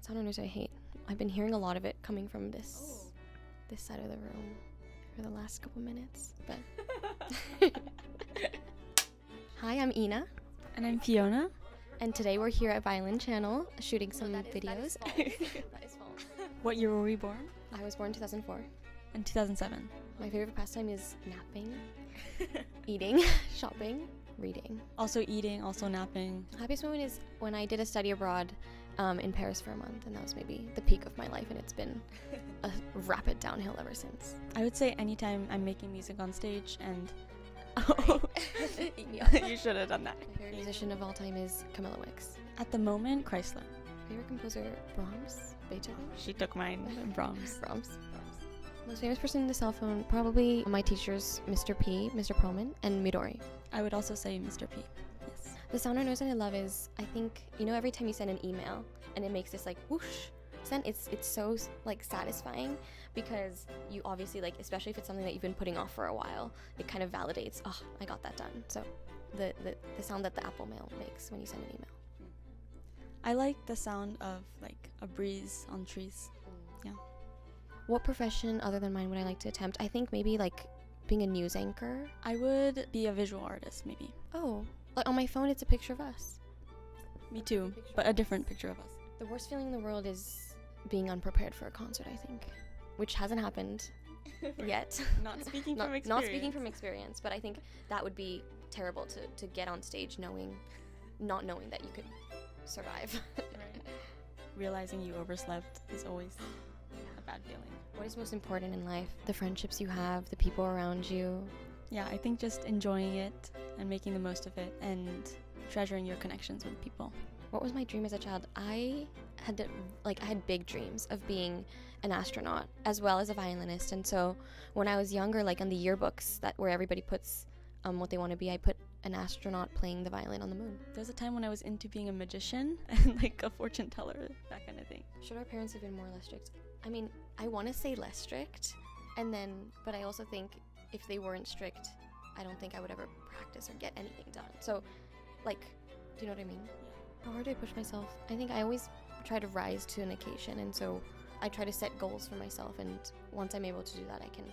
sound noise I hate. I've been hearing a lot of it coming from this side of the room for the last couple minutes. But Hi, I'm Hina. And I'm Fiona. And today we're here at Violin Channel shooting some videos. That is false. What year were we born? I was born in 2004. In 2007. My favorite pastime is napping, eating, shopping, reading. Also eating, also napping. Happiest moment is when I did a study abroad in Paris for a month, and that was maybe the peak of my life, and it's been a rapid downhill ever since. I would say anytime I'm making music on stage and... You should have done that. My favorite musician of all time is Camilla Wicks. At the moment, Chrysler. Favorite composer, Brahms, Beethoven? She took mine, Brahms. Most famous person in the cell phone, probably my teachers, Mr. P, Mr. Perlman, and Midori. I would also say Mr. P. Yes. The sound or noise that I love is, I think, every time you send an email and it makes this like whoosh sound, it's so like satisfying, because you obviously, like, especially if it's something that you've been putting off for a while, it kind of validates, oh, I got that done. So the sound that the Apple Mail makes when you send an email. I like the sound of like a breeze on trees. Yeah. What profession other than mine would I like to attempt? I think maybe like being a news anchor. I would be a visual artist, maybe. Oh, like on my phone it's a picture of us. Me too, but a different picture of us. The worst feeling in the world is being unprepared for a concert, I think, which hasn't happened yet. Not speaking from experience. Not speaking from experience, but I think that would be terrible to get on stage not knowing that you could survive. Right. Realizing you overslept is always a bad feeling. What is most important in life? The friendships you have, the people around you. Yeah, I think just enjoying it and making the most of it and treasuring your connections with people. What was my dream as a child? I had big dreams of being an astronaut as well as a violinist. And so when I was younger, like on the yearbooks where everybody puts what they want to be, I put an astronaut playing the violin on the moon. There was a time when I was into being a magician and like a fortune teller, that kind of thing. Should our parents have been more or less strict? I mean, I want to say less strict, but I also think if they weren't strict, I don't think I would ever practice or get anything done. So, like, do you know what I mean? How hard do I push myself? I think I always try to rise to an occasion, and so I try to set goals for myself, and once I'm able to do that, I can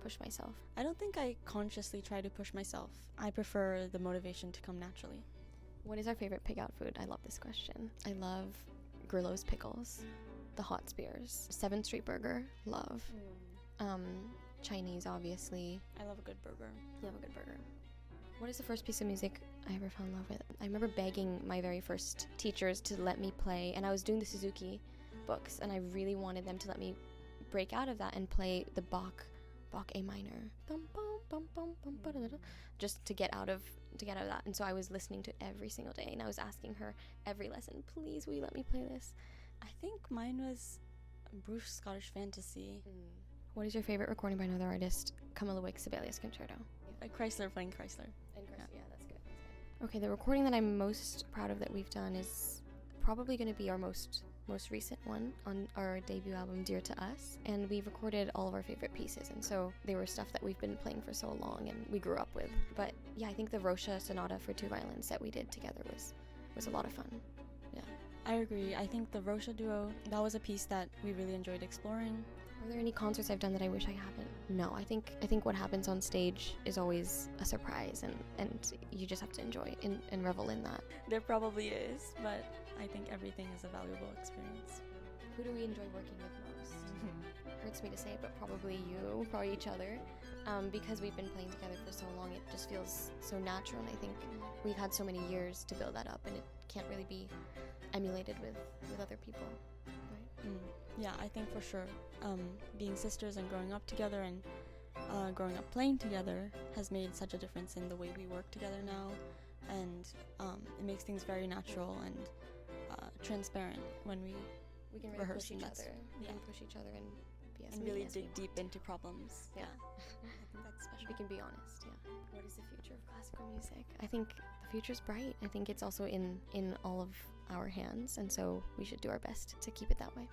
push myself. I don't think I consciously try to push myself. I prefer the motivation to come naturally. What is our favorite pig-out food? I love this question. I love Grillo's pickles, the hot spears, 7th Street burger, love. Chinese, obviously. I love a good burger. Love a good burger. What is the first piece of music I ever fell in love with? I remember begging my very first teachers to let me play, and I was doing the Suzuki books, and I really wanted them to let me break out of that and play the Bach A minor, just to get out of that. And so I was listening to it every single day, and I was asking her every lesson, please, will you let me play this? I think mine was Bruce Scottish Fantasy. What is your favorite recording by another artist? Camilla Wicks, Sibelius Concerto. Chrysler playing Chrysler. Yeah, that's good. Okay, the recording that I'm most proud of that we've done is probably going to be our most recent one on our debut album, Dear to Us, and we've recorded all of our favorite pieces, and so they were stuff that we've been playing for so long and we grew up with. But yeah, I think the Rocha Sonata for 2 violins that we did together was a lot of fun. Yeah, I agree. I think the Rocha duo, that was a piece that we really enjoyed exploring. Are there any concerts I've done that I wish I haven't? No, I think what happens on stage is always a surprise, and you just have to enjoy and revel in that. There probably is, but I think everything is a valuable experience. Who do we enjoy working with most? Hurts me to say it, but probably each other. Because we've been playing together for so long, it just feels so natural, and I think we've had so many years to build that up, and it can't really be emulated with other people, right? Yeah, I think for sure. Being sisters and growing up together and growing up playing together has made such a difference in the way we work together now, and it makes things very natural and transparent when we can really rehearse push each other. We can push each other and be as and mean really as dig we deep want. into problems. Yeah. I think that's special. We can be honest. Yeah. What is the future of classical music? I think the future's bright. I think it's also in all of our hands, and so we should do our best to keep it that way.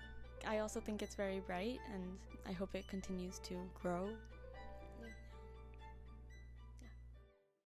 I also think it's very bright, and I hope it continues to grow